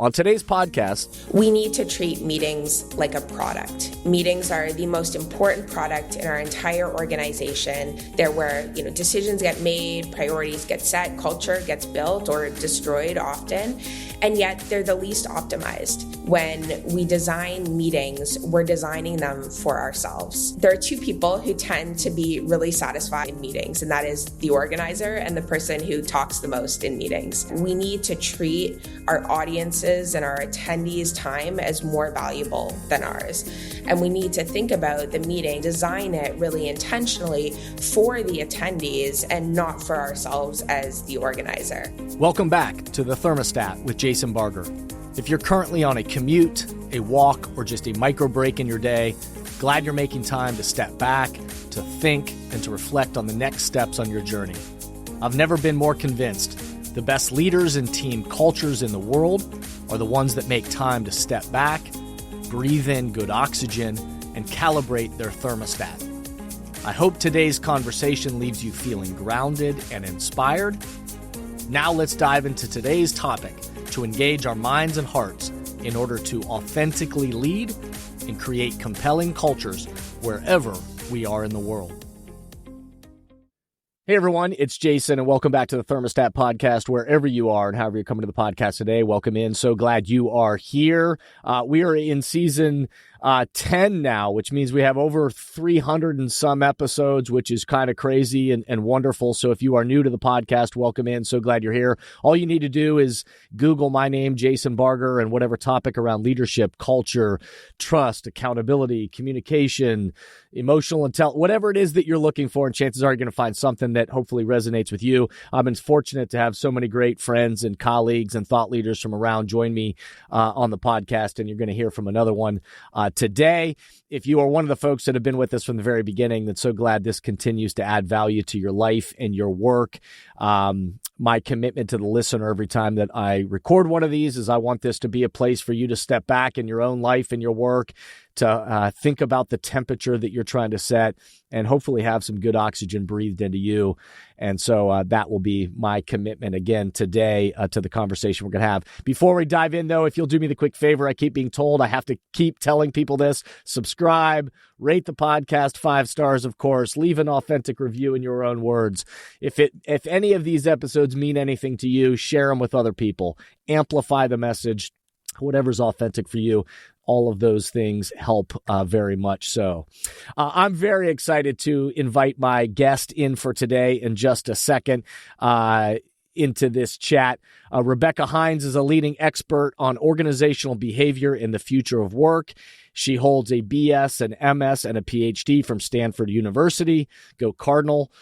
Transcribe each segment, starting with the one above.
On today's podcast, we need to treat meetings like a product. Meetings are the most important product in our entire organization. They're where, decisions get made, priorities get set, culture gets built or destroyed often, and yet they're the least optimized. When we design meetings, we're designing them for ourselves. There are two people who tend to be really satisfied in meetings, and that is the organizer and the person who talks the most in meetings. We need to treat our audiences and our attendees' time as more valuable than ours. And we need to think about the meeting, design it really intentionally for the attendees and not for ourselves as the organizer. Welcome back to the Thermostat with Jason Barger. If you're currently on a commute, a walk, or just a micro break in your day, glad you're making time to step back, to think, and to reflect on the next steps on your journey. I've never been more convinced the best leaders and team cultures in the world are the ones that make time to step back, breathe in good oxygen, and calibrate their thermostat. I hope today's conversation leaves you feeling grounded and inspired. Now let's dive into today's topic to engage our minds and hearts in order to authentically lead and create compelling cultures wherever we are in the world. Hey everyone, it's Jason and welcome back to the Thermostat podcast wherever you are and however you're coming to the podcast today. Welcome in. So glad you are here. We are in season 10 now, which means we have over 300 and some episodes, which is kind of crazy and wonderful. So if you are new to the podcast, welcome in. So glad you're here. All you need to do is Google my name, Jason Barger, and whatever topic around leadership, culture, trust, accountability, communication, emotional intelligence, whatever it is that you're looking for, and chances are you're going to find something that hopefully resonates with you. I've been fortunate to have so many great friends and colleagues and thought leaders from around join me on the podcast, and you're going to hear from another one today. If you are one of the folks that have been with us from the very beginning, then so glad this continues to add value to your life and your work. My commitment to the listener every time that I record one of these is I want this to be a place for you to step back in your own life and your work, to think about the temperature that you're trying to set, and hopefully have some good oxygen breathed into you. And so that will be my commitment again today to the conversation we're going to have. Before we dive in, though, if you'll do me the quick favor, I keep being told I have to keep telling people this: subscribe, rate the podcast 5 stars, of course, leave an authentic review in your own words. If any of these episodes mean anything to you, share them with other people, amplify the message, whatever's authentic for you. All of those things help very much so. I'm very excited to invite my guest in for today in just a second into this chat. Rebecca Hinds is a leading expert on organizational behavior in the future of work. She holds a BS, an MS, and a PhD from Stanford University. Go Cardinal.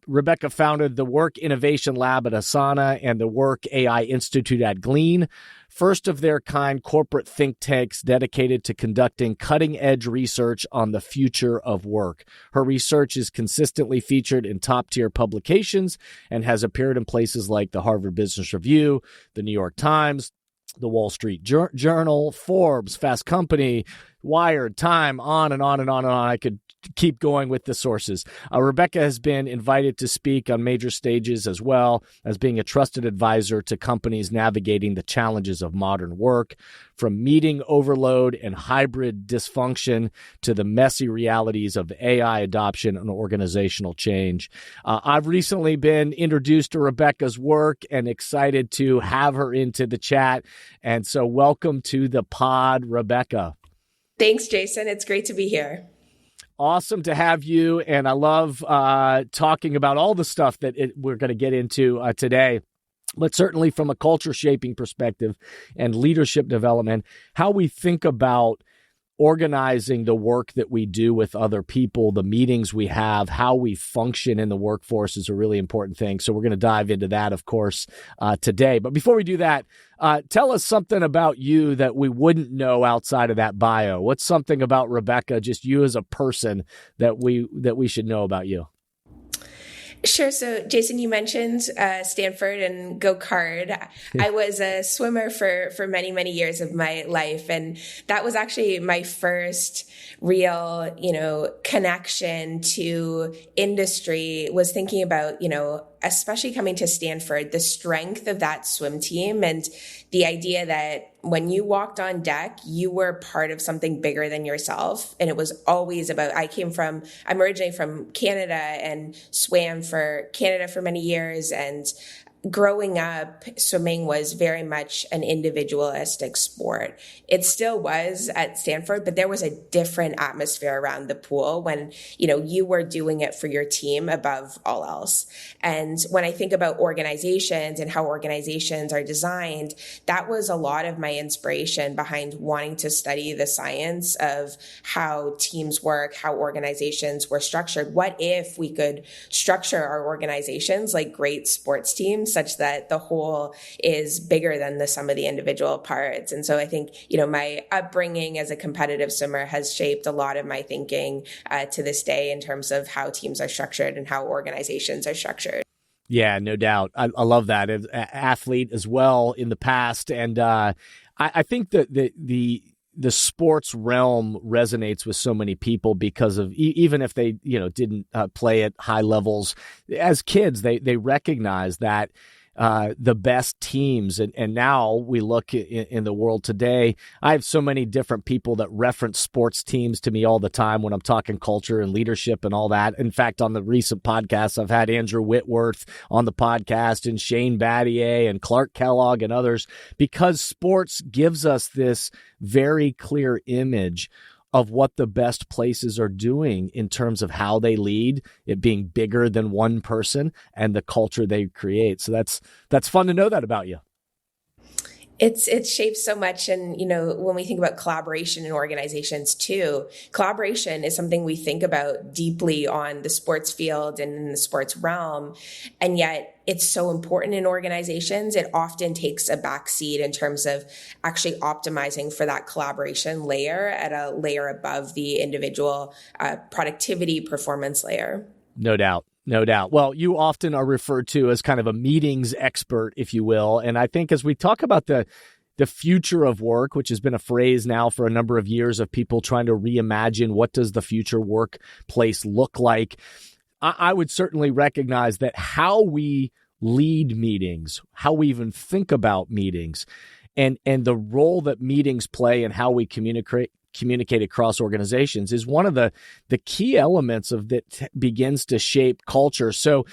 Rebecca founded the Work Innovation Lab at Asana and the Work AI Institute at Glean, first of their kind corporate think tanks dedicated to conducting cutting-edge research on the future of work. Her research is consistently featured in top-tier publications and has appeared in places like the Harvard Business Review, the New York Times, the Wall Street Journal, Forbes, Fast Company, Wired, Time, on and on and on and on. I could keep going with the sources. Rebecca has been invited to speak on major stages as well as being a trusted advisor to companies navigating the challenges of modern work, from meeting overload and hybrid dysfunction to the messy realities of AI adoption and organizational change. I've recently been introduced to Rebecca's work and excited to have her into the chat. And so welcome to the pod, Rebecca. Thanks, Jason. It's great to be here. Awesome to have you, and I love talking about all the stuff that we're going to get into today, but certainly from a culture-shaping perspective and leadership development, how we think about organizing the work that we do with other people, the meetings we have, how we function in the workforce is a really important thing. So we're going to dive into that, of course, today. But before we do that, tell us something about you that we wouldn't know outside of that bio. What's something about Rebecca, just you as a person, that we should know about you? Sure. So, Jason, you mentioned Stanford and Go Card. I was a swimmer for many, many years of my life. And that was actually my first real, connection to industry, was thinking about, especially coming to Stanford, the strength of that swim team and the idea that when you walked on deck, you were part of something bigger than yourself. And it was always about, I'm originally from Canada and swam for Canada for many years. And growing up, swimming was very much an individualistic sport. It still was at Stanford, but there was a different atmosphere around the pool when, you were doing it for your team above all else. And when I think about organizations and how organizations are designed, that was a lot of my inspiration behind wanting to study the science of how teams work, how organizations were structured. What if we could structure our organizations like great sports teams, such that the whole is bigger than the sum of the individual parts? And so I think, my upbringing as a competitive swimmer has shaped a lot of my thinking to this day in terms of how teams are structured and how organizations are structured. Yeah, no doubt. I love that. As an athlete as well in the past. And I think that the sports realm resonates with so many people because of even if they didn't play at high levels as kids, they recognize that the best teams. And now we look in the world today, I have so many different people that reference sports teams to me all the time when I'm talking culture and leadership and all that. In fact, on the recent podcasts, I've had Andrew Whitworth on the podcast and Shane Battier and Clark Kellogg and others, because sports gives us this very clear image of what the best places are doing in terms of how they lead, it being bigger than one person and the culture they create. So that's fun to know that about you. It's shaped so much. And, when we think about collaboration in organizations too, collaboration is something we think about deeply on the sports field and in the sports realm. And yet it's so important in organizations. It often takes a backseat in terms of actually optimizing for that collaboration layer at a layer above the individual productivity performance layer. No doubt. No doubt. Well, you often are referred to as kind of a meetings expert, if you will. And I think as we talk about the future of work, which has been a phrase now for a number of years of people trying to reimagine what does the future workplace look like, I would certainly recognize that how we lead meetings, how we even think about meetings, and the role that meetings play and how we communicate across organizations is one of the key elements of that begins to shape culture. So,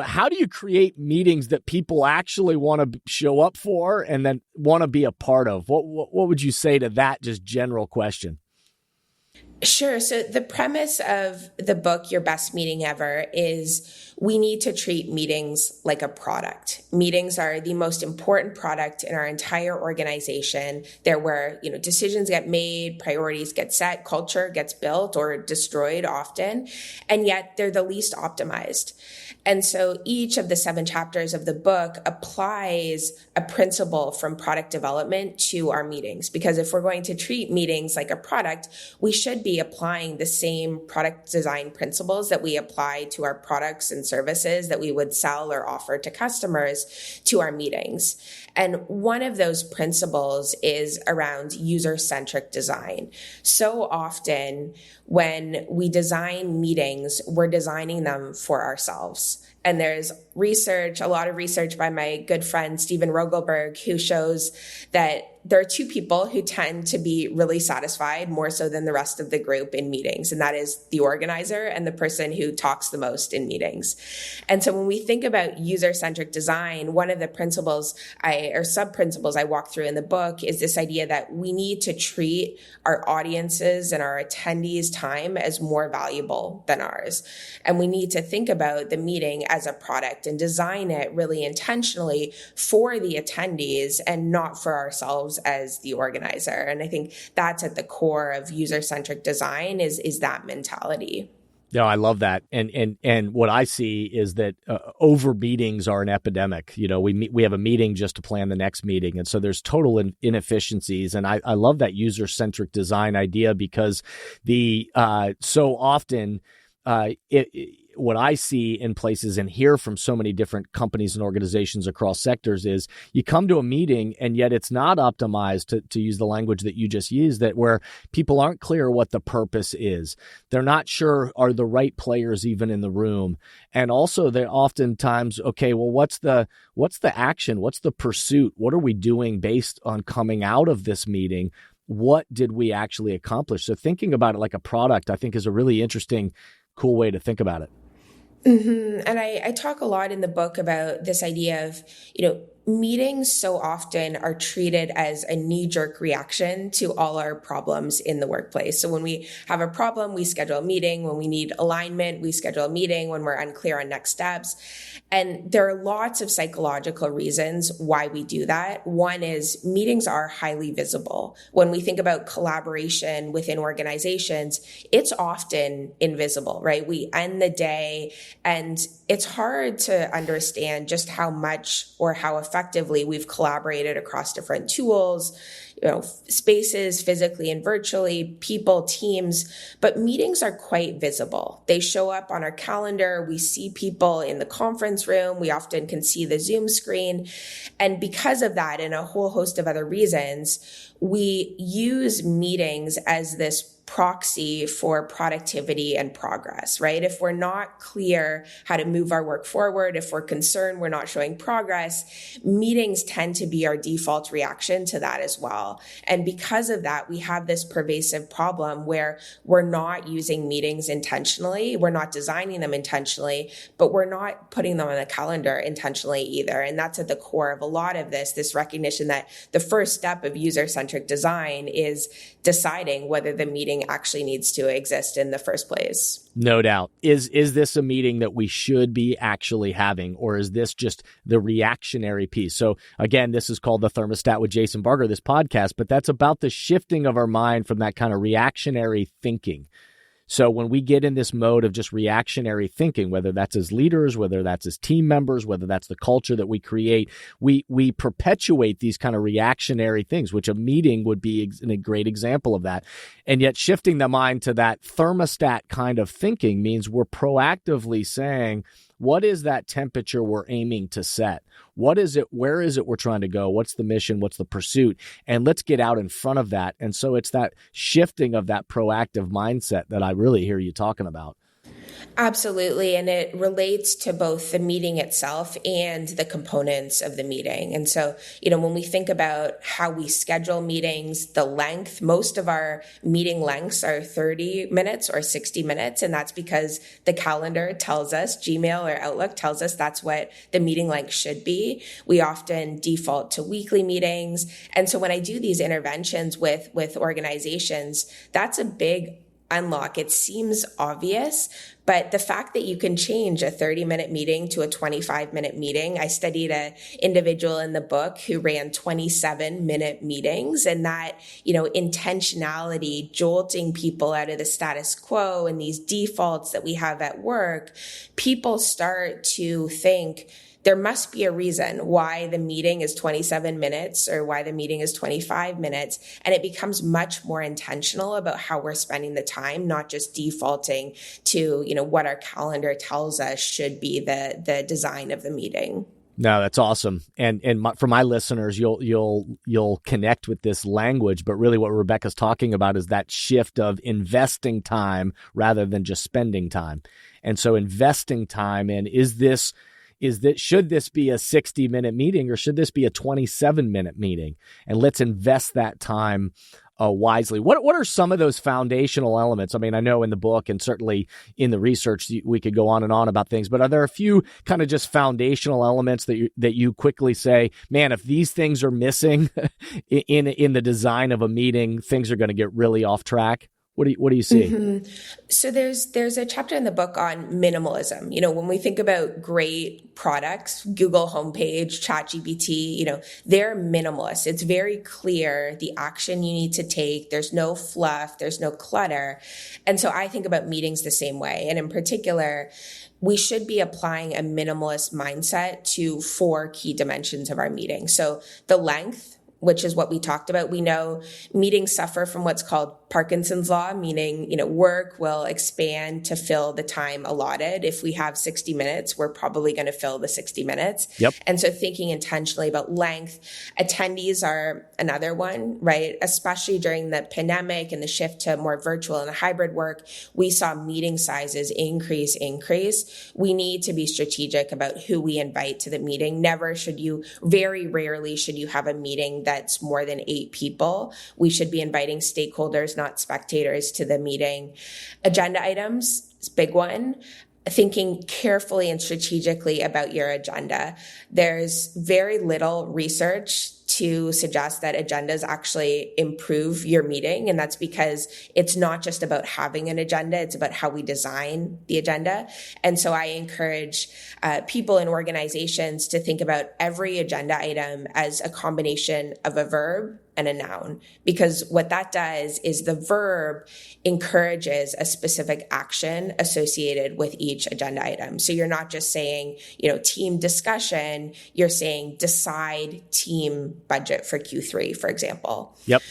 how do you create meetings that people actually want to show up for and then want to be a part of? What would you say to that just general question? Sure. So the premise of the book, Your Best Meeting Ever, is we need to treat meetings like a product. Meetings are the most important product in our entire organization. They're where, decisions get made, priorities get set, culture gets built or destroyed often, and yet they're the least optimized. And so each of the 7 chapters of the book applies a principle from product development to our meetings. Because if we're going to treat meetings like a product, we should be applying the same product design principles that we apply to our products and services that we would sell or offer to customers to our meetings. And one of those principles is around user-centric design. So often when we design meetings, we're designing them for ourselves. And there's a lot of research by my good friend, Steven Rogelberg, who shows that there are 2 people who tend to be really satisfied more so than the rest of the group in meetings. And that is the organizer and the person who talks the most in meetings. And so when we think about user-centric design, one of the principles sub-principles I walk through in the book is this idea that we need to treat our audiences and our attendees' time as more valuable than ours. And we need to think about the meeting as a product and design it really intentionally for the attendees and not for ourselves as the organizer. And I think that's at the core of user-centric design is that mentality. No, I love that. And what I see is that over meetings are an epidemic. We have a meeting just to plan the next meeting. And so there's total inefficiencies. And I love that user-centric design idea because so often what I see in places and hear from so many different companies and organizations across sectors is you come to a meeting and yet it's not optimized, to use the language that you just used, that where people aren't clear what the purpose is. They're not sure are the right players even in the room. And also they're oftentimes, okay, well, what's the action? What's the pursuit? What are we doing based on coming out of this meeting? What did we actually accomplish? So thinking about it like a product, I think, is a really interesting, cool way to think about it. Mm-hmm. And I talk a lot in the book about this idea of, meetings so often are treated as a knee-jerk reaction to all our problems in the workplace. So when we have a problem, we schedule a meeting. When we need alignment, we schedule a meeting. When we're unclear on next steps. And there are lots of psychological reasons why we do that. One is meetings are highly visible. When we think about collaboration within organizations, it's often invisible, right? We end the day and it's hard to understand just how much or how effectively we've collaborated across different tools, spaces, physically and virtually, people, teams, but meetings are quite visible. They show up on our calendar. We see people in the conference room. We often can see the Zoom screen. And because of that, and a whole host of other reasons, we use meetings as this proxy for productivity and progress, right? If we're not clear how to move our work forward, if we're concerned we're not showing progress, meetings tend to be our default reaction to that as well. And because of that, we have this pervasive problem where we're not using meetings intentionally, we're not designing them intentionally, but we're not putting them on the calendar intentionally either. And that's at the core of a lot of this recognition that the first step of user-centric design is deciding whether the meeting actually needs to exist in the first place. No doubt. Is this a meeting that we should be actually having, or is this just the reactionary piece? So again, this is called the Thermostat with Jason Barger, this podcast, but that's about the shifting of our mind from that kind of reactionary thinking. So when we get in this mode of just reactionary thinking, whether that's as leaders, whether that's as team members, whether that's the culture that we create, we perpetuate these kind of reactionary things, which a meeting would be a great example of that. And yet shifting the mind to that thermostat kind of thinking means we're proactively saying, what is that temperature we're aiming to set? What is it? Where is it we're trying to go? What's the mission? What's the pursuit? And let's get out in front of that. And so it's that shifting of that proactive mindset that I really hear you talking about. Absolutely. And it relates to both the meeting itself and the components of the meeting. And so, when we think about how we schedule meetings, the length, most of our meeting lengths are 30 minutes or 60 minutes. And that's because the calendar tells us, Gmail or Outlook tells us that's what the meeting length should be. We often default to weekly meetings. And so when I do these interventions with organizations, that's a big unlock. It seems obvious, but the fact that you can change a 30-minute meeting to a 25-minute meeting, I studied an individual in the book who ran 27-minute meetings, and that, intentionality, jolting people out of the status quo and these defaults that we have at work, people start to think, there must be a reason why the meeting is 27 minutes or why the meeting is 25 minutes. And it becomes much more intentional about how we're spending the time, not just defaulting to, what our calendar tells us should be the design of the meeting. No, that's awesome. And for my listeners, you'll connect with this language, but really what Rebecca's talking about is that shift of investing time rather than just spending time. And so investing time in, should this be a 60-minute meeting or should this be a 27-minute meeting? And let's invest that time wisely. What are some of those foundational elements? I mean, I know in the book and certainly in the research, we could go on and on about things, but are there a few kind of just foundational elements that you quickly say, man, if these things are missing in the design of a meeting, things are going to get really off track? What do you see? Mm-hmm. So there's a chapter in the book on minimalism. When we think about great products, Google homepage, ChatGPT, they're minimalist. It's very clear the action you need to take. There's no fluff. There's no clutter. And so I think about meetings the same way. And in particular, we should be applying a minimalist mindset to 4 key dimensions of our meeting. So the length, which is what we talked about. We know meetings suffer from what's called Parkinson's law, meaning, work will expand to fill the time allotted. If we have 60 minutes, we're probably going to fill the 60 minutes. Yep. And so thinking intentionally about length, attendees are another one, right? Especially during the pandemic and the shift to more virtual and hybrid work, we saw meeting sizes increase. We need to be strategic about who we invite to the meeting. Very rarely should you have a meeting that's more than 8 people. We should be inviting stakeholders, not spectators, to the meeting. Agenda items is a big one. Thinking carefully and strategically about your agenda. There's very little research to suggest that agendas actually improve your meeting. And that's because it's not just about having an agenda, it's about how we design the agenda. And so I encourage people in organizations to think about every agenda item as a combination of a verb and a noun, because what that does is the verb encourages a specific action associated with each agenda item. So you're not just saying, team discussion, you're saying decide team budget for Q3, for example. Yep.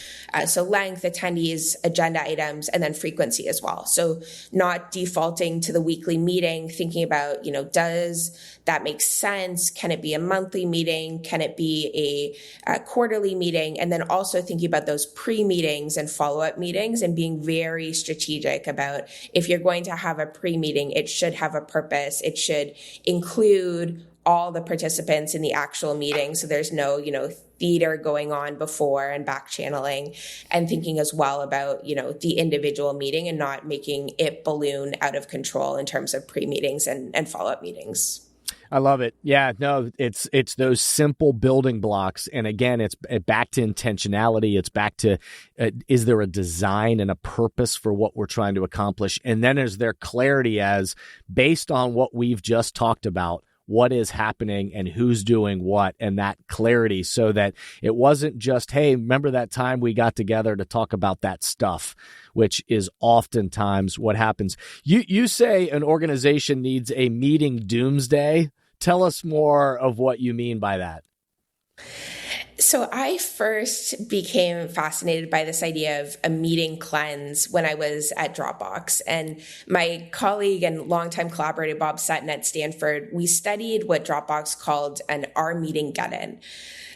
So length, attendees, agenda items, and then frequency as well. So not defaulting to the weekly meeting, thinking about, does that make sense? Can it be a monthly meeting? Can it be a quarterly meeting? And then also thinking about those pre-meetings and follow-up meetings and being very strategic about if you're going to have a pre-meeting, it should have a purpose. It should include all the participants in the actual meeting. So there's no, theater going on before and back channeling, and thinking as well about, the individual meeting and not making it balloon out of control in terms of pre-meetings and follow-up meetings. I love it. Yeah, no, it's those simple building blocks. And again, it's back to intentionality. It's back to, is there a design and a purpose for what we're trying to accomplish? And then is there clarity as based on what we've just talked about, what is happening and who's doing what, and that clarity, so that it wasn't just, hey, remember that time we got together to talk about that stuff, which is oftentimes what happens. You say an organization needs a meeting doomsday. Tell us more of what you mean by that. So I first became fascinated by this idea of a meeting cleanse when I was at Dropbox. And my colleague and longtime collaborator, Bob Sutton at Stanford, we studied what Dropbox called an our meeting get-in.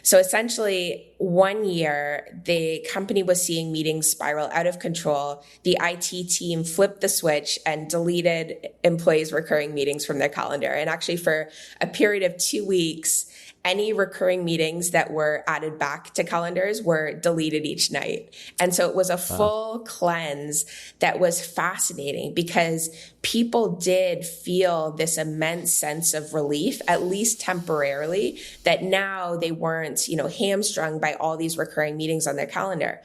So essentially, 1 year, the company was seeing meetings spiral out of control. The IT team flipped the switch and deleted employees' recurring meetings from their calendar. And actually, for a period of 2 weeks, any recurring meetings that were added back to calendars were deleted each night. And so it was a full cleanse that was fascinating because people did feel this immense sense of relief, at least temporarily, that now they weren't, hamstrung by all these recurring meetings on their calendar.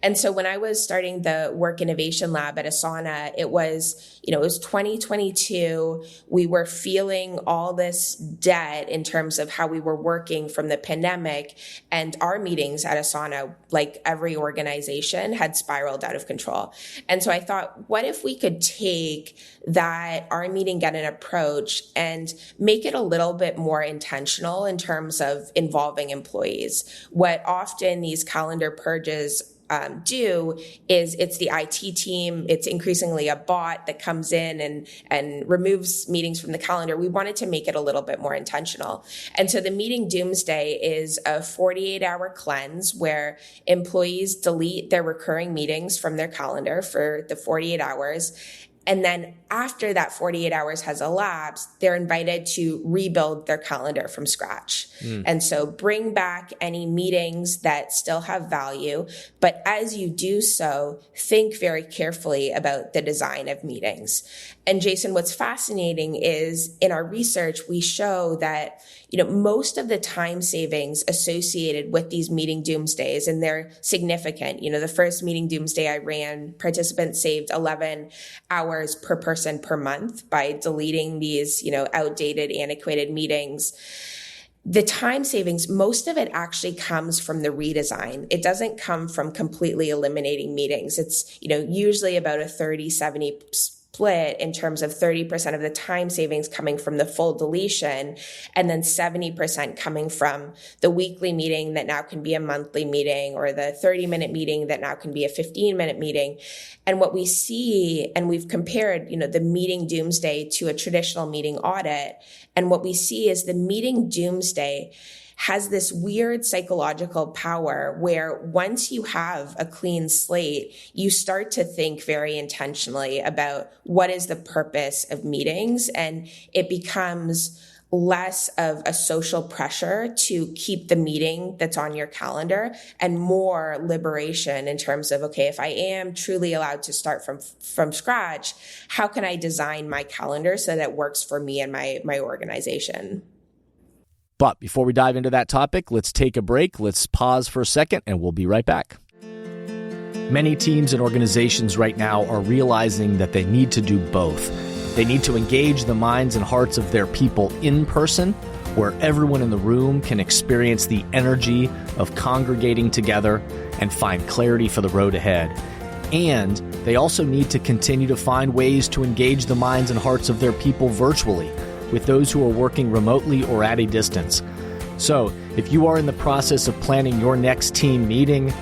And so when I was starting the work innovation lab at Asana, it was 2022. We were feeling all this debt in terms of how we were working from the pandemic, and our meetings at Asana, like every organization, had spiraled out of control. And so I thought, what if we could take that our meeting get-in approach and make it a little bit more intentional in terms of involving employees? What often these calendar purges do is it's the IT team. It's increasingly a bot that comes in and removes meetings from the calendar. We wanted to make it a little bit more intentional. And so the meeting doomsday is a 48-hour cleanse where employees delete their recurring meetings from their calendar for the 48 hours. And then after that 48 hours has elapsed, they're invited to rebuild their calendar from scratch. And so bring back any meetings that still have value. But as you do so, think very carefully about the design of meetings. And Jason, what's fascinating is in our research, we show that, most of the time savings associated with these meeting doomsdays, and they're significant. The first meeting doomsday I ran, participants saved 11 hours per person per month by deleting these, outdated, antiquated meetings. The time savings, most of it actually comes from the redesign. It doesn't come from completely eliminating meetings. It's, usually about a 30-70% split in terms of 30% of the time savings coming from the full deletion, and then 70% coming from the weekly meeting that now can be a monthly meeting, or the 30-minute meeting that now can be a 15-minute meeting. And what we see, and we've compared, the meeting doomsday to a traditional meeting audit, and what we see is the meeting doomsday has this weird psychological power where once you have a clean slate, you start to think very intentionally about what is the purpose of meetings, and it becomes less of a social pressure to keep the meeting that's on your calendar and more liberation in terms of, okay, if I am truly allowed to start from scratch, how can I design my calendar so that it works for me and my organization? But before we dive into that topic, let's take a break. Let's pause for a second, and we'll be right back. Many teams and organizations right now are realizing that they need to do both. They need to engage the minds and hearts of their people in person, where everyone in the room can experience the energy of congregating together and find clarity for the road ahead. And they also need to continue to find ways to engage the minds and hearts of their people virtually, with those who are working remotely or at a distance. So, if you are in the process of planning your next team meeting,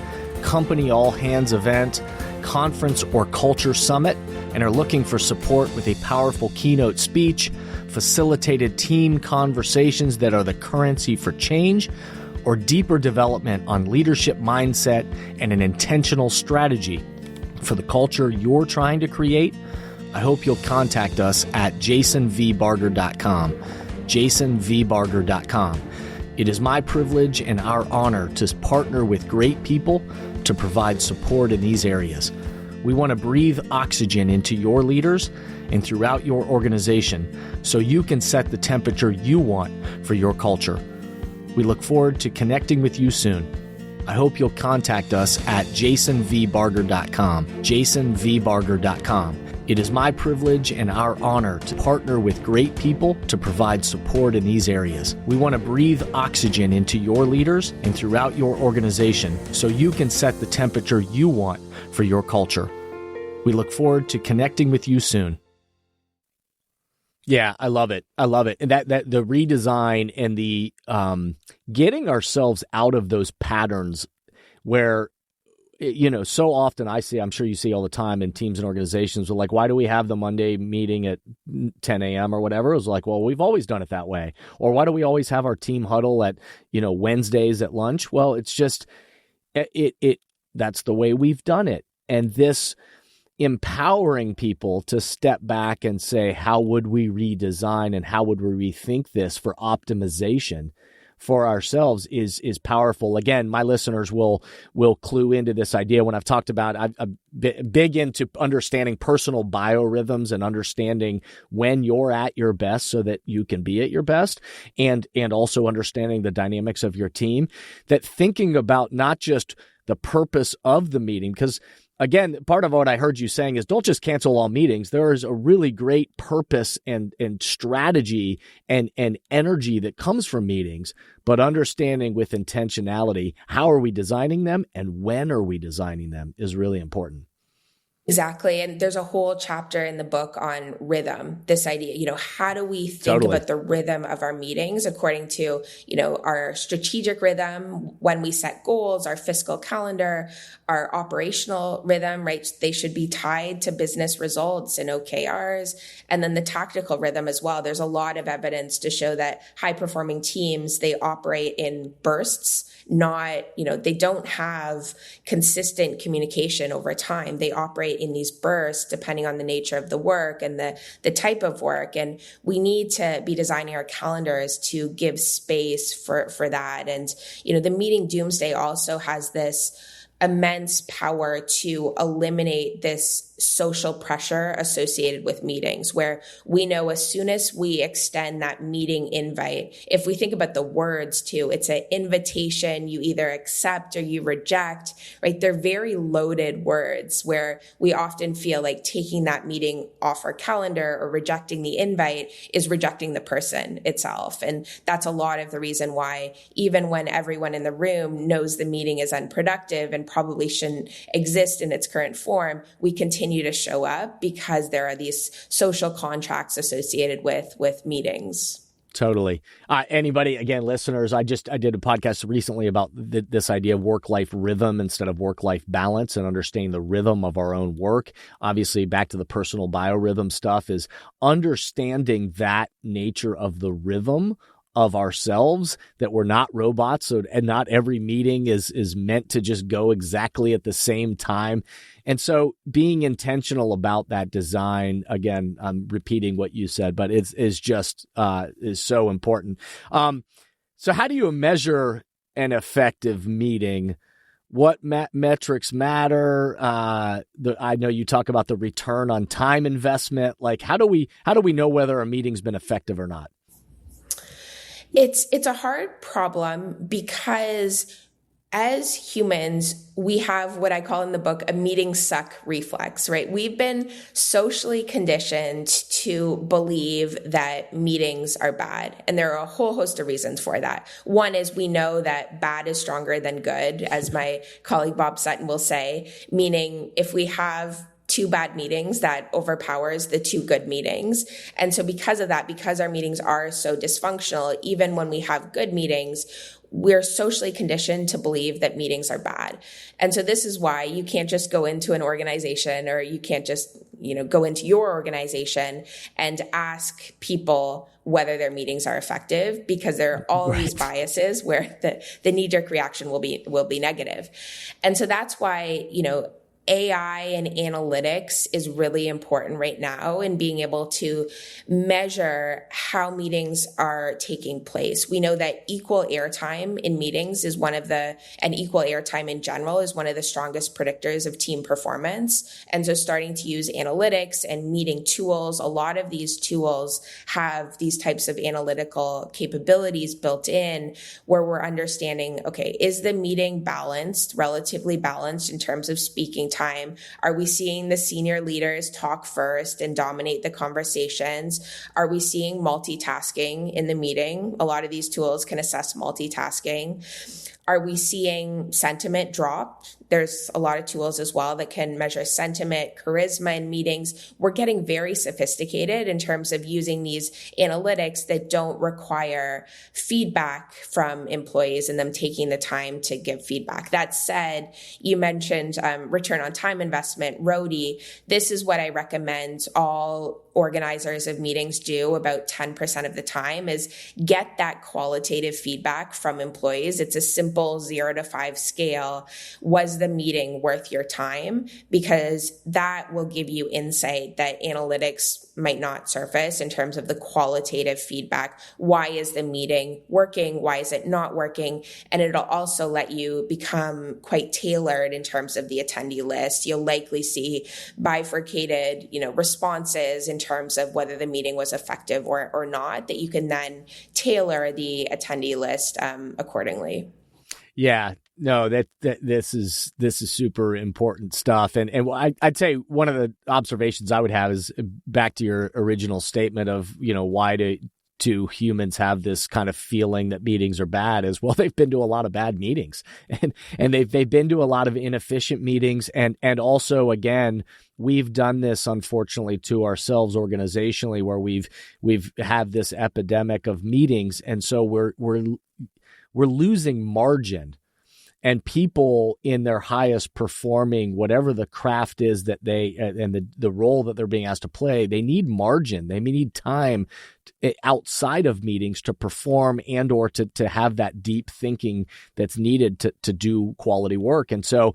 company all-hands event, conference or culture summit, and are looking for support with a powerful keynote speech, facilitated team conversations that are the currency for change, or deeper development on leadership mindset and an intentional strategy for the culture you're trying to create, I hope you'll contact us at jasonvbarger.com, jasonvbarger.com. It is my privilege and our honor to partner with great people to provide support in these areas. We want to breathe oxygen into your leaders and throughout your organization so you can set the temperature you want for your culture. We look forward to connecting with you soon. I hope you'll contact us at jasonvbarger.com, jasonvbarger.com. It is my privilege and our honor to partner with great people to provide support in these areas. We want to breathe oxygen into your leaders and throughout your organization so you can set the temperature you want for your culture. We look forward to connecting with you soon. Yeah, I love it. I love it. And that the redesign and the getting ourselves out of those patterns where, so often I'm sure you see all the time in teams and organizations, like, why do we have the Monday meeting at 10 a.m. or whatever? It was like, well, we've always done it that way. Or why do we always have our team huddle at, Wednesdays at lunch? Well, it's just, that's the way we've done it. And this empowering people to step back and say, how would we redesign and how would we rethink this for optimization for ourselves is powerful. Again, my listeners will clue into this idea when I've talked about, I'm big into understanding personal biorhythms and understanding when you're at your best so that you can be at your best, and also understanding the dynamics of your team, that thinking about not just the purpose of the meeting, because again, part of what I heard you saying is don't just cancel all meetings. There is a really great purpose and strategy and energy that comes from meetings, but understanding with intentionality, how are we designing them and when are we designing them is really important. Exactly. And there's a whole chapter in the book on rhythm, this idea, how do we think about the rhythm of our meetings according to, our strategic rhythm, when we set goals, our fiscal calendar, our operational rhythm, right? They should be tied to business results and OKRs, and then the tactical rhythm as well. There's a lot of evidence to show that high performing teams, they operate in bursts, not, they don't have consistent communication over time. They operate in these bursts depending on the nature of the work and the type of work. And we need to be designing our calendars to give space for that. And, the meeting doomsday also has this immense power to eliminate this social pressure associated with meetings, where we know as soon as we extend that meeting invite, if we think about the words too, it's an invitation, you either accept or you reject, right? They're very loaded words where we often feel like taking that meeting off our calendar or rejecting the invite is rejecting the person itself. And that's a lot of the reason why, even when everyone in the room knows the meeting is unproductive and probably shouldn't exist in its current form, we continue to show up because there are these social contracts associated with meetings. Totally. Anybody, again, listeners, I did a podcast recently about this idea of work-life rhythm instead of work-life balance and understanding the rhythm of our own work. Obviously, back to the personal biorhythm stuff is understanding that nature of the rhythm of ourselves, that we're not robots, so, and not every meeting is meant to just go exactly at the same time. And so being intentional about that design, again, I'm repeating what you said, but is so important. So how do you measure an effective meeting? What metrics matter? I know you talk about the return on time investment. Like, how do we know whether a meeting's been effective or not? It's a hard problem because as humans, we have what I call in the book a meeting suck reflex, right? We've been socially conditioned to believe that meetings are bad. And there are a whole host of reasons for that. One is we know that bad is stronger than good, as my colleague Bob Sutton will say, meaning if we have 2 bad meetings, that overpowers the 2 good meetings. And so because of that, because our meetings are so dysfunctional, even when we have good meetings, we're socially conditioned to believe that meetings are bad. And so this is why you can't just go into an organization, or you can't just, go into your organization and ask people whether their meetings are effective, because there are all these biases where the knee-jerk reaction will be negative. And so that's why, AI and analytics is really important right now in being able to measure how meetings are taking place. We know that equal airtime in meetings is and equal airtime in general is one of the strongest predictors of team performance. And so starting to use analytics and meeting tools, a lot of these tools have these types of analytical capabilities built in where we're understanding, okay, is the meeting relatively balanced in terms of speaking time? Are we seeing the senior leaders talk first and dominate the conversations? Are we seeing multitasking in the meeting? A lot of these tools can assess multitasking. Are we seeing sentiment drop? There's a lot of tools as well that can measure sentiment, charisma in meetings. We're getting very sophisticated in terms of using these analytics that don't require feedback from employees and them taking the time to give feedback. That said, you mentioned return on time investment, ROTI. This is what I recommend all organizers of meetings do about 10% of the time, is get that qualitative feedback from employees. It's a simple 0 to 5 scale. Was the meeting worth your time? Because that will give you insight that analytics might not surface in terms of the qualitative feedback. Why is the meeting working? Why is it not working? And it'll also let you become quite tailored in terms of the attendee list. You'll likely see bifurcated, responses in terms of whether the meeting was effective or not, that you can then tailor the attendee list accordingly. Yeah, no, this is super important stuff. And I'd say one of the observations I would have is back to your original statement of, why do humans have this kind of feeling that meetings are bad, is, well, they've been to a lot of bad meetings and they've been to a lot of inefficient meetings. And also, again, we've done this, unfortunately, to ourselves organizationally, where we've had this epidemic of meetings. And so we're losing margin. And people in their highest performing, whatever the craft is that and the role that they're being asked to play, they need margin. They need time outside of meetings to perform and or to have that deep thinking that's needed to do quality work. And so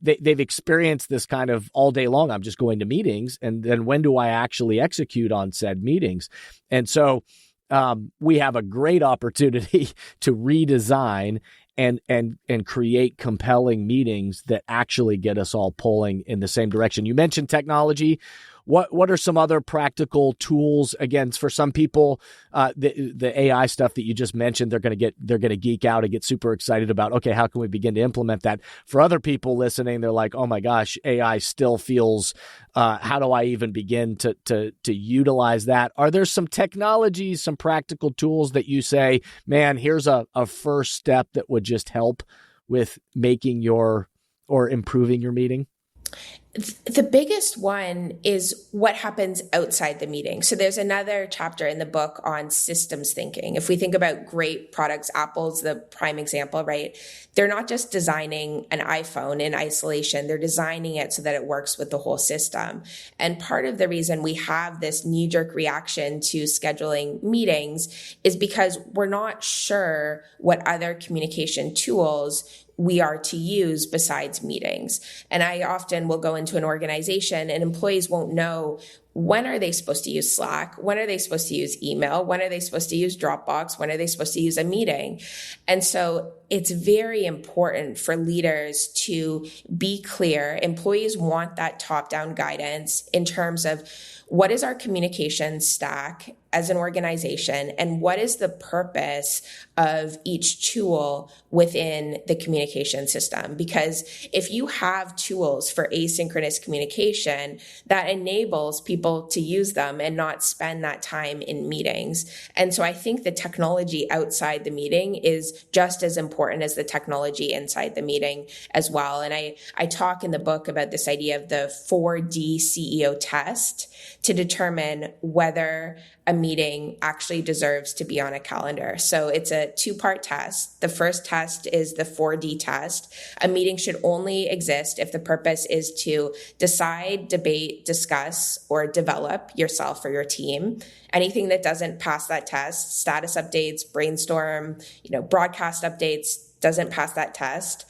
they've experienced this kind of all day long, I'm just going to meetings, and then when do I actually execute on said meetings? And so we have a great opportunity to redesign and create compelling meetings that actually get us all pulling in the same direction. You mentioned technology. What are some other practical tools? Again, for some people, the AI stuff that you just mentioned, they're going to geek out and get super excited about. Okay, how can we begin to implement that? For other people listening, they're like, oh my gosh, AI still feels. How do I even begin to utilize that? Are there some technologies, some practical tools that you say, man, here's a first step that would just help with making your or improving your meeting? The biggest one is what happens outside the meeting. So there's another chapter in the book on systems thinking. If we think about great products, Apple's the prime example, right? They're not just designing an iPhone in isolation. They're designing it so that it works with the whole system. And part of the reason we have this knee-jerk reaction to scheduling meetings is because we're not sure what other communication tools we are to use besides meetings. And I often will go into an organization and employees won't know, when are they supposed to use Slack? When are they supposed to use email? When are they supposed to use Dropbox? When are they supposed to use a meeting? And so it's very important for leaders to be clear. Employees want that top-down guidance in terms of what is our communication stack as an organization, and what is the purpose of each tool within the communication system? Because if you have tools for asynchronous communication, that enables people to use them and not spend that time in meetings. And so I think the technology outside the meeting is just as important as the technology inside the meeting as well. And I talk in the book about this idea of the 4D CEO test to determine whether a meeting actually deserves to be on a calendar. So it's a two-part test. The first test is the 4D test. A meeting should only exist if the purpose is to decide, debate, discuss, or develop yourself or your team. Anything that doesn't pass that test, status updates, brainstorm, broadcast updates, doesn't pass that test.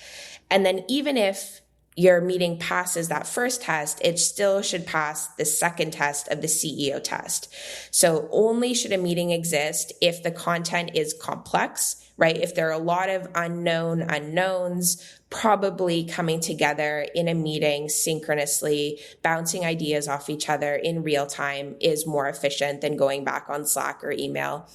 And then even if your meeting passes that first test, it still should pass the second test of the CEO test. So only should a meeting exist if the content is complex, right? If there are a lot of unknown unknowns, probably coming together in a meeting synchronously, bouncing ideas off each other in real time is more efficient than going back on Slack or email.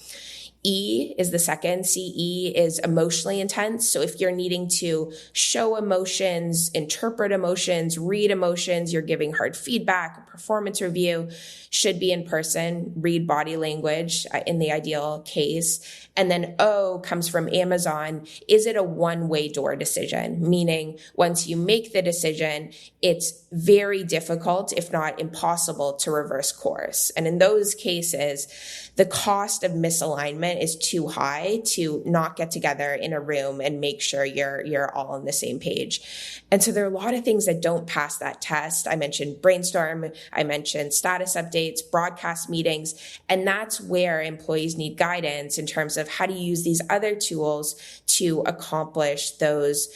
E is the second. CE is emotionally intense. So if you're needing to show emotions, interpret emotions, read emotions, you're giving hard feedback, a performance review, should be in person, read body language in the ideal case. And then O comes from Amazon. Is it a one-way door decision? Meaning once you make the decision, it's very difficult, if not impossible, to reverse course. And in those cases, the cost of misalignment is too high to not get together in a room and make sure you're all on the same page. And so there are a lot of things that don't pass that test. I mentioned brainstorm, I mentioned status updates, broadcast meetings, and that's where employees need guidance in terms of how to use these other tools to accomplish those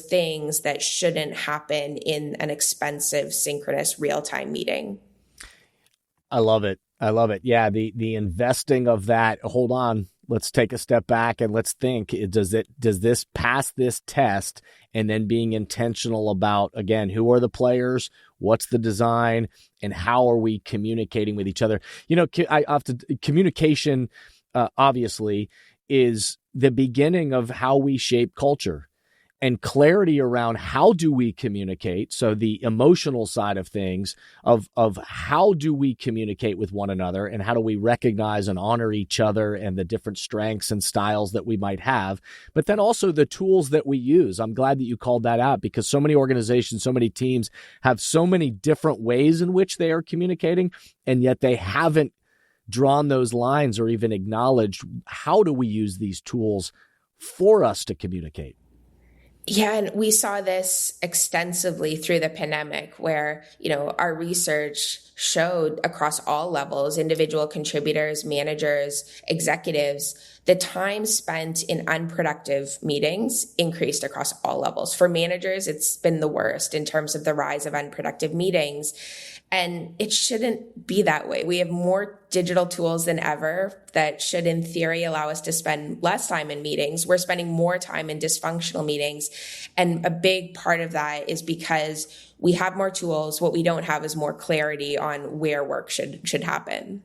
things that shouldn't happen in an expensive synchronous real-time meeting. I love it. Yeah, the investing of that. Hold on, let's take a step back and let's think. Does this pass this test? And then being intentional about, again, who are the players, what's the design, and how are we communicating with each other? Communication, obviously, is the beginning of how we shape culture. And clarity around how do we communicate, so the emotional side of things, of how do we communicate with one another and how do we recognize and honor each other and the different strengths and styles that we might have, but then also the tools that we use. I'm glad that you called that out, because so many organizations, so many teams have so many different ways in which they are communicating, and yet they haven't drawn those lines or even acknowledged how do we use these tools for us to communicate. Yeah, and we saw this extensively through the pandemic where, our research showed across all levels, individual contributors, managers, executives, the time spent in unproductive meetings increased across all levels. For managers, it's been the worst in terms of the rise of unproductive meetings. And it shouldn't be that way. We have more digital tools than ever that should, in theory, allow us to spend less time in meetings. We're spending more time in dysfunctional meetings. And a big part of that is because we have more tools. What we don't have is more clarity on where work should happen.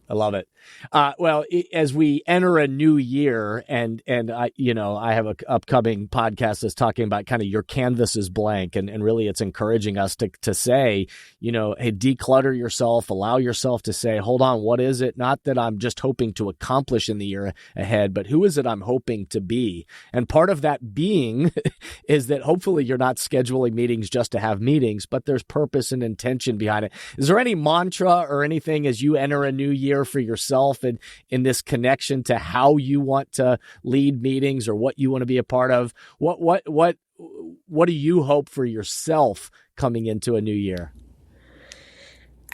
I love it. As we enter a new year, and I have an upcoming podcast that's talking about kind of your canvas is blank, and really it's encouraging us to say, hey, declutter yourself, allow yourself to say, hold on, what is it? Not that I'm just hoping to accomplish in the year ahead, but who is it I'm hoping to be? And part of that being is that hopefully you're not scheduling meetings just to have meetings, but there's purpose and intention behind it. Is there any mantra or anything as you enter a new year for yourself and in this connection to how you want to lead meetings or what you want to be a part of? What do you hope for yourself coming into a new year?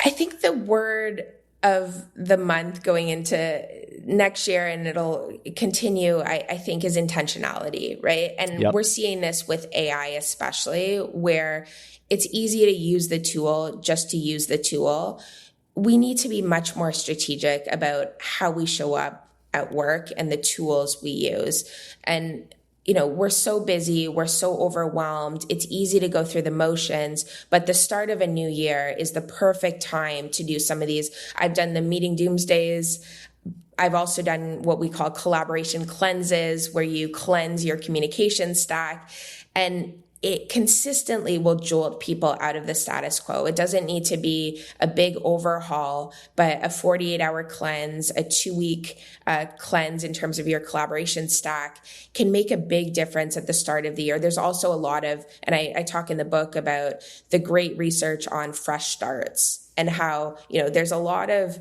I think the word of the month going into next year, and it'll continue, I think, is intentionality, right? And we're seeing this with AI especially, where it's easy to use the tool just to use the tool. We need to be much more strategic about how we show up at work and the tools we use. And we're so busy, we're so overwhelmed. It's easy to go through the motions, but the start of a new year is the perfect time to do some of these. I've done the meeting doomsdays. I've also done what we call collaboration cleanses, where you cleanse your communication stack, and it consistently will jolt people out of the status quo. It doesn't need to be a big overhaul, but a 48-hour cleanse, a 2-week cleanse in terms of your collaboration stack can make a big difference at the start of the year. There's also a lot of, and I talk in the book about the great research on fresh starts and how, there's a lot of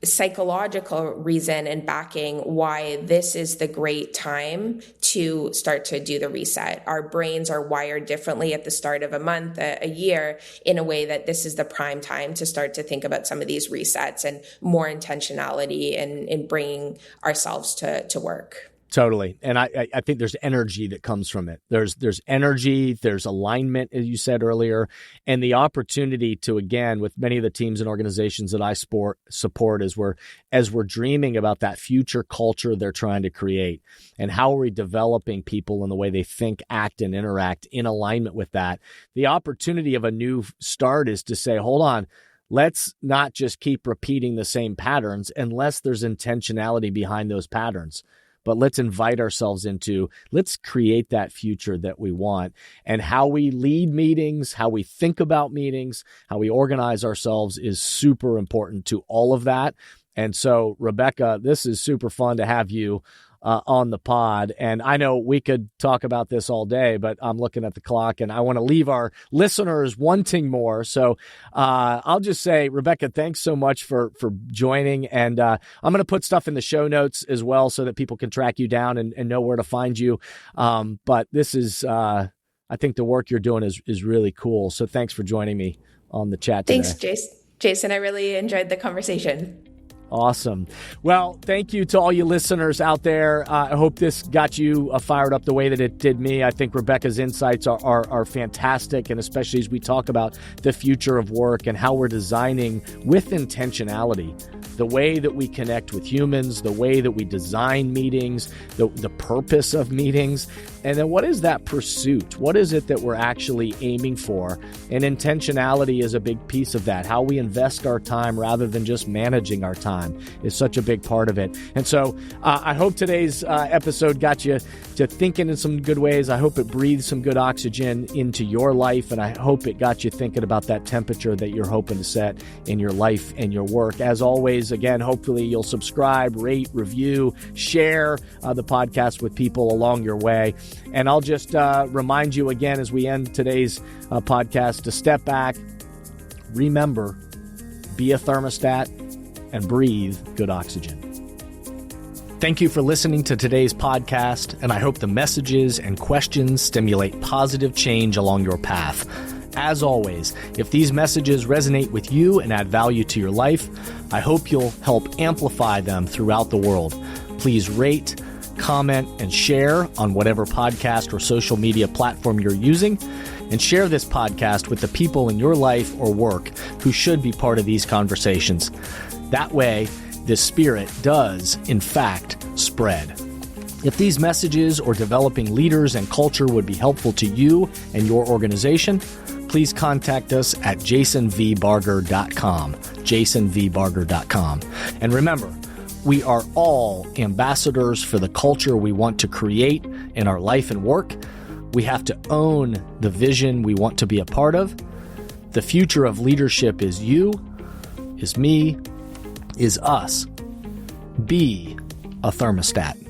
psychological reason and backing why this is the great time to start to do the reset. Our brains are wired differently at the start of a month, a year, in a way that this is the prime time to start to think about some of these resets and more intentionality in bringing ourselves to work. Totally. And I think there's energy that comes from it. There's energy, there's alignment, as you said earlier, and the opportunity to, again, with many of the teams and organizations that I support as we're dreaming about that future culture they're trying to create, and how are we developing people in the way they think, act, and interact in alignment with that. The opportunity of a new start is to say, hold on, let's not just keep repeating the same patterns unless there's intentionality behind those patterns. But let's invite ourselves into, let's create that future that we want. And how we lead meetings, how we think about meetings, how we organize ourselves is super important to all of that. And so, Rebecca, this is super fun to have you on the pod. And I know we could talk about this all day, but I'm looking at the clock and I want to leave our listeners wanting more. So I'll just say, Rebecca, thanks so much for joining. And I'm going to put stuff in the show notes as well so that people can track you down and know where to find you. But this is, I think the work you're doing is really cool. So thanks for joining me on the chat today. Thanks, Jason. I really enjoyed the conversation. Awesome. Well, thank you to all you listeners out there. I hope this got you fired up the way that it did me. I think Rebecca's insights are fantastic, and especially as we talk about the future of work and how we're designing with intentionality the way that we connect with humans, the way that we design meetings, the purpose of meetings, and then what is that pursuit? What is it that we're actually aiming for? And intentionality is a big piece of that. How we invest our time rather than just managing our time is such a big part of it. And so I hope today's episode got you to thinking in some good ways. I hope it breathed some good oxygen into your life, and I hope it got you thinking about that temperature that you're hoping to set in your life and your work. As always, again, hopefully you'll subscribe, rate, review, share the podcast with people along your way. And I'll just remind you again as we end today's podcast to step back, remember, be a thermostat, and breathe good oxygen. Thank you for listening to today's podcast, and I hope the messages and questions stimulate positive change along your path. As always, if these messages resonate with you and add value to your life, I hope you'll help amplify them throughout the world. Please rate, comment, and share on whatever podcast or social media platform you're using, and share this podcast with the people in your life or work who should be part of these conversations. That way, this spirit does, in fact, spread. If these messages or developing leaders and culture would be helpful to you and your organization, please contact us at jasonvbarger.com, jasonvbarger.com. And remember, We are all ambassadors for the culture we want to create in our life and work. We have to own the vision we want to be a part of. The future of leadership is you, is me, is us. Be a thermostat.